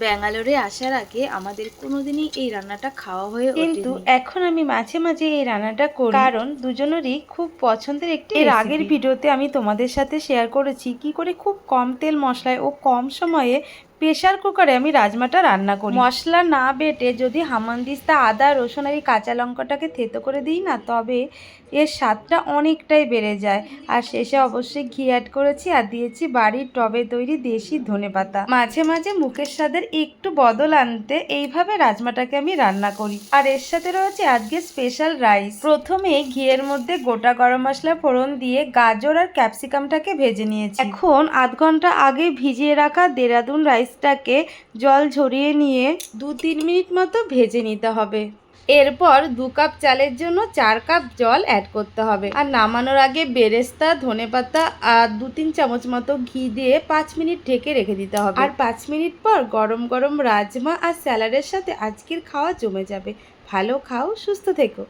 ব্যাঙ্গালোরে আসার আগে আমাদের কোনোদিনই এই রান্নাটা খাওয়া হয়ে কিন্তু ওঠেনি। এখন আমি মাঝে মাঝে এই রান্নাটা করি, কারণ দুজনেরই খুব পছন্দের একটি এর রেসিপি। আগের ভিডিওতে আমি তোমাদের সাথে শেয়ার করেছি কি করে খুব কম তেল মশলায় ও কম সময়ে প্রেশার কুকারে আমি রাজমাটা রান্না করি। মশলা না বেটে যদি হামানদিস্তা আদা রসুন আর এই কাঁচা লঙ্কাটাকে থেতো করে দিই না, তবে এর স্বাদটা অনেকটাই বেড়ে যায়। আর শেষে অবশ্যই ঘি অ্যাড করেছি আর দিয়েছি বাড়ির টবে তৈরি দেশি ধনেপাতা। মাঝে মাঝে মুখের স্বাদের একটু বদল আনতে এইভাবে রাজমাটাকে আমি রান্না করি। আর এর সাথে রয়েছে আজকে স্পেশাল রাইস। প্রথমে ঘিয়ের মধ্যে গোটা গরম মশলা ফোড়ন দিয়ে গাজর আর ক্যাপসিকামটাকে ভেজে নিয়েছি। এখন আধ ঘন্টা আগে ভিজিয়ে রাখা দেরাদুন রাইসটাকে জল ঝরিয়ে নিয়ে 2-3 মিনিট মতো ভেজে নিতে হবে। এরপর 2 কাপ চালের জন্য 4 কাপ জল অ্যাড করতে হবে। আর নামানোর আগে বেরেস্তা ধনেপাতা আর 2-3 চামচ মতো ঘি দিয়ে 5 মিনিট ঢেকে রেখে দিতে হবে। আর 5 মিনিট পর গরম গরম রাজমা আর স্যালাডের সাথে আজকের খাওয়া জমে যাবে। ভালো খাও, সুস্থ থেকো।